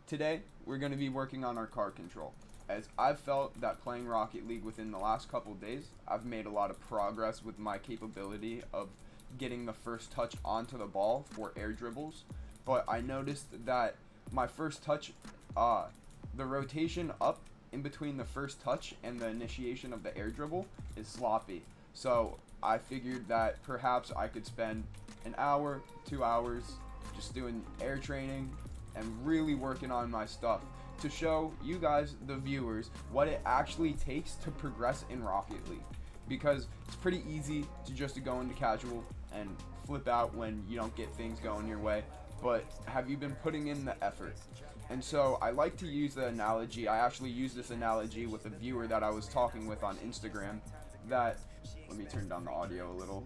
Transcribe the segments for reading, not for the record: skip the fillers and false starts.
Today, we're going to be working on our car control. As I've felt that playing Rocket League within the last couple days, I've made a lot of progress with my capability of getting the first touch onto the ball for air dribbles. But I noticed that my first touch, the rotation up in between the first touch and the initiation of the air dribble is sloppy. So I figured that perhaps I could spend an hour, 2 hours just doing air training and really working on my stuff to show you guys, the viewers, what it actually takes to progress in Rocket League. Because it's pretty easy to just go into casual and flip out when you don't get things going your way, but have you been putting in the effort? And so I like to use the analogy, I actually used this analogy with a viewer that I was talking with on Instagram, that, let me turn down the audio a little,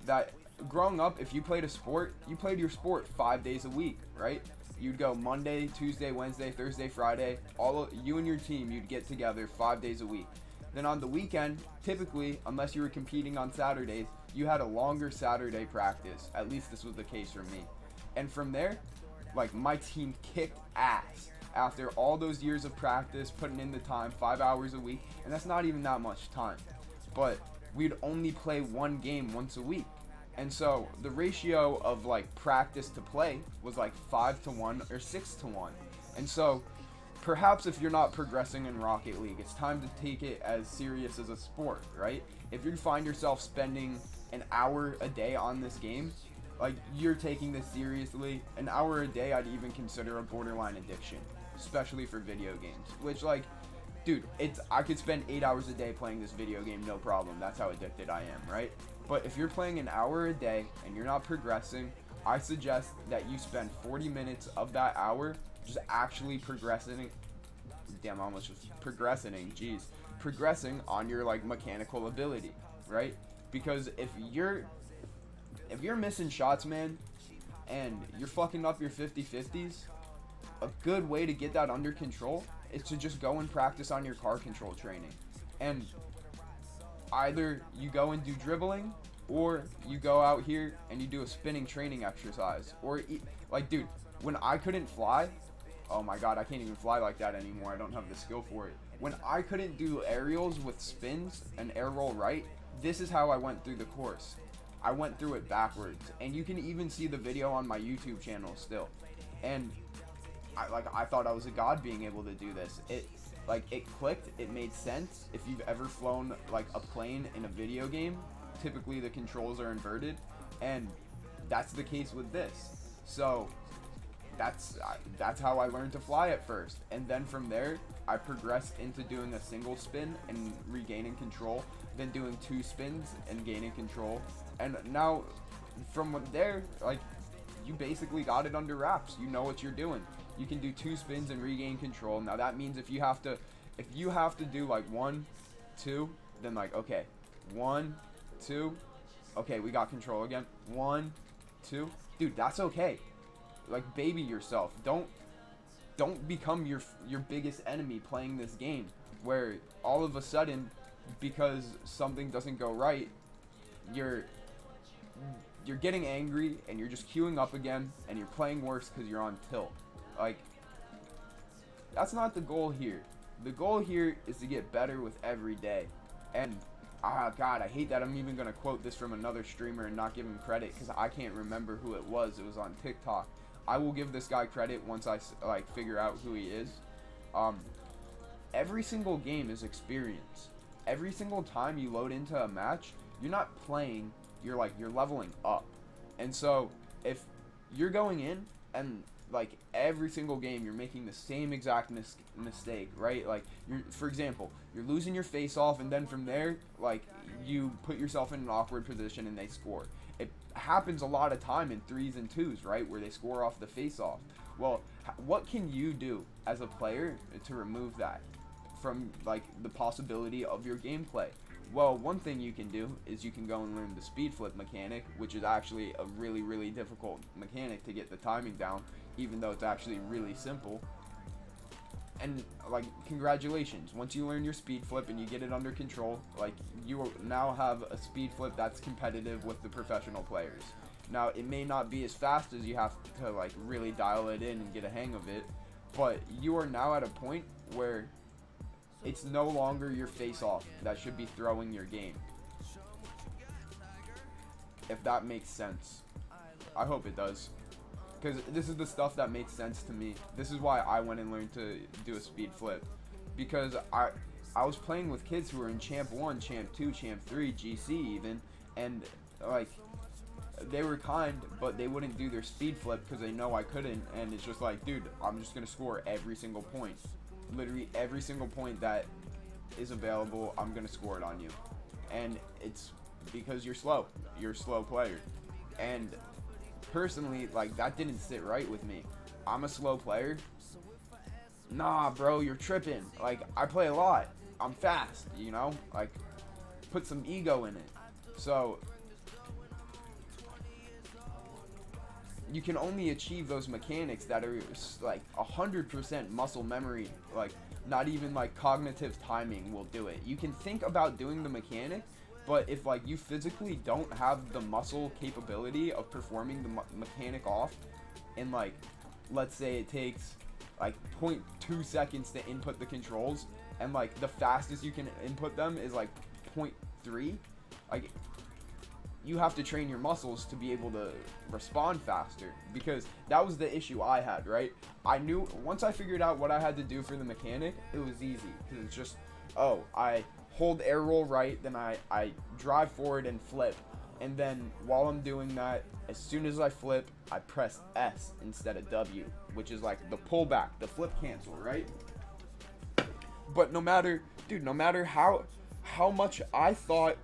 that growing up, if you played a sport, you played your sport 5 days a week, right? You'd go Monday, Tuesday, Wednesday, Thursday, Friday, all of you and your team, you'd get together 5 days a week. Then on the weekend, typically, unless you were competing on Saturdays, you had a longer Saturday practice. At least this was the case for me. And from there, like, my team kicked ass after all those years of practice, putting in the time, 5 hours a week, and that's not even that much time. But we'd only play one game once a week. And so the ratio of like practice to play was like 5-to-1 or 6-to-1. And so perhaps if you're not progressing in Rocket League, it's time to take it as serious as a sport, right? If you find yourself spending an hour a day on this game, like, you're taking this seriously. An hour a day I'd even consider a borderline addiction, especially for video games, which, like, dude, I could spend 8 hours a day playing this video game, no problem. That's how addicted I am, right? But if you're playing an hour a day and you're not progressing, I suggest that you spend 40 minutes of that hour just actually progressing. Damn, I almost just progressing on your like mechanical ability, right? Because if you're missing shots, man, and you're fucking up your 50-50s, a good way to get that under control is to just go and practice on your car control training. And either you go and do dribbling, or you go out here and you do a spinning training exercise. Or, like, dude, when I couldn't fly, oh my god, I can't even fly like that anymore. I don't have the skill for it. When I couldn't do aerials with spins and air roll right, this is how I went through the course. I went through it backwards. And you can even see the video on my YouTube channel still. And I thought I was a god being able to do this. It clicked, it made sense. If you've ever flown like a plane in a video game, typically the controls are inverted, and that's the case with this. So that's how I learned to fly at first, and then from there I progressed into doing a single spin and regaining control, then doing 2 spins and gaining control, and now from there, like, you basically got it under wraps. You know what you're doing. You can do 2 spins and regain control. Now that means if you have to do like 1, 2, then like, okay, 1, 2, okay, we got control again. 1, 2, dude, that's okay. Like, baby yourself. Don't become your biggest enemy playing this game, where all of a sudden, because something doesn't go right, you're getting angry and you're just queuing up again and you're playing worse because you're on tilt. Like, that's not the goal here. The goal here is to get better with every day. And god, I hate that I'm even gonna quote this from another streamer and not give him credit, because I can't remember who it was. It was on TikTok. I will give this guy credit once I like figure out who he is. Every single game is experience. Every single time you load into a match, you're not playing, you're leveling up. And so if you're going in and like every single game you're making the same exact mistake, right? Like, for example, you're losing your face off, and then from there, like, you put yourself in an awkward position and they score. It happens a lot of time in 3s and 2s, right, where they score off the face off. Well, what can you do as a player to remove that from like the possibility of your gameplay? Well, one thing you can do is you can go and learn the speed flip mechanic, which is actually a really, really difficult mechanic to get the timing down, even though it's actually really simple. And like, congratulations, once you learn your speed flip and you get it under control, like, you now have a speed flip that's competitive with the professional players. Now, it may not be as fast as you have to like really dial it in and get a hang of it, but you are now at a point where it's no longer your face-off that should be throwing your game. If that makes sense. I hope it does. Because this is the stuff that makes sense to me. This is why I went and learned to do a speed flip. Because I was playing with kids who were in Champ 1, Champ 2, Champ 3, GC even, and like they were kind, but they wouldn't do their speed flip because they know I couldn't, and it's just like, dude, I'm just gonna score every single point. Literally every single point that is available, I'm gonna score it on you. And it's because you're slow. You're a slow player. And personally, like, that didn't sit right with me. I'm a slow player. Nah, bro, you're tripping. Like, I play a lot. I'm fast, you know? Like, put some ego in it. So you can only achieve those mechanics that are like 100% muscle memory. Like, not even like cognitive timing will do it. You can think about doing the mechanic, but if like you physically don't have the muscle capability of performing the mechanic off, and like, let's say it takes like 0.2 seconds to input the controls, and like the fastest you can input them is like 0.3, like, you have to train your muscles to be able to respond faster, because that was the issue I had, right? I knew once I figured out what I had to do for the mechanic, it was easy, because it's just, oh, I hold air roll right, then I drive forward and flip, and then while I'm doing that, as soon as I flip, I press S instead of W, which is like the pullback, the flip cancel, right? But no matter how much I thought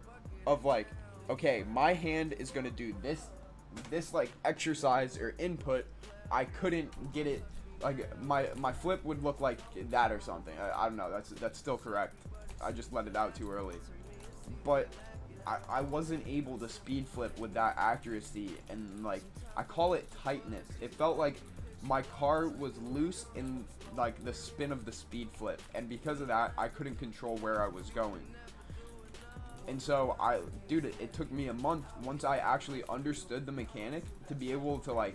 of like, okay, my hand is gonna do this like exercise or input, I couldn't get it. Like my flip would look like that or something. I don't know. That's still correct. I just let it out too early. But I wasn't able to speed flip with that accuracy, and like, I call it tightness. It felt like my car was loose in like the spin of the speed flip, and because of that, I couldn't control where I was going. And so it took me a month once I actually understood the mechanic to be able to like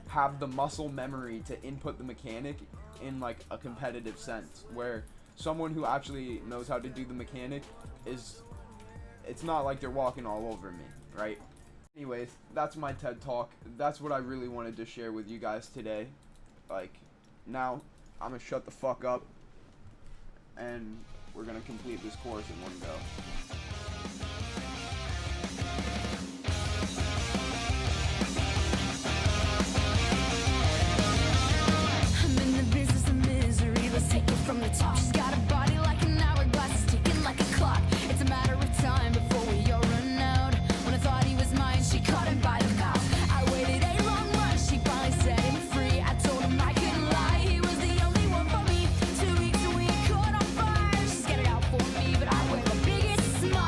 have the muscle memory to input the mechanic in like a competitive sense, where someone who actually knows how to do the mechanic it's not like they're walking all over me, right? Anyways, that's my TED Talk. That's what I really wanted to share with you guys today. Like, now I'm gonna shut the fuck up and we're gonna complete this course in one go. Take it from the top. She's got a body like an hourglass, ticking like a clock. It's a matter of time before we all run out. When I thought he was mine, she caught him by the mouth. I waited a long run, she finally set him free. I told him I couldn't lie, he was the only one for me. 2 weeks and we caught on fire. She's got it out for me, but I wear the biggest smile.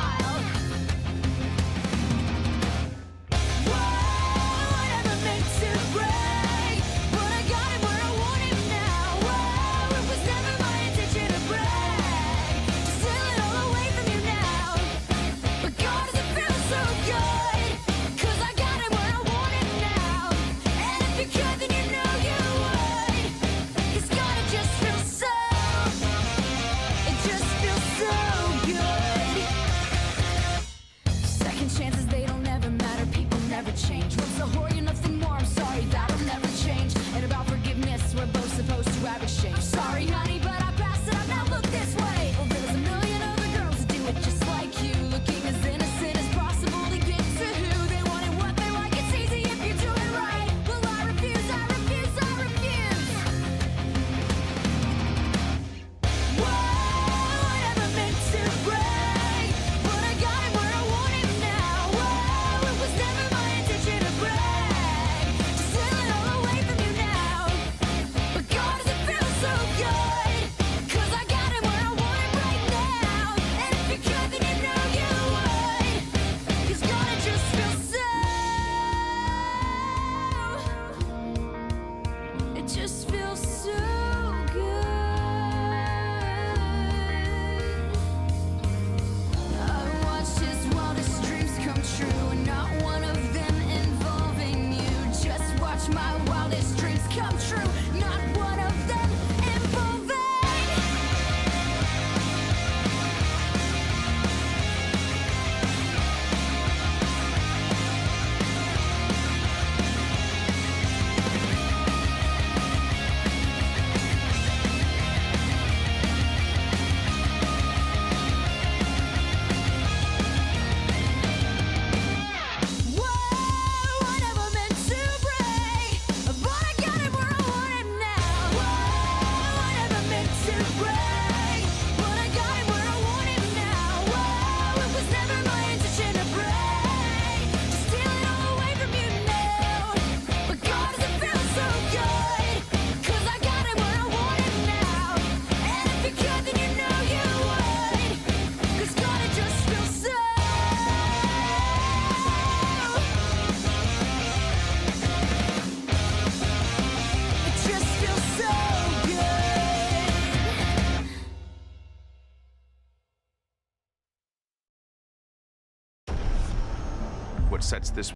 wildest dreams come true. Not one of them involving. What sets this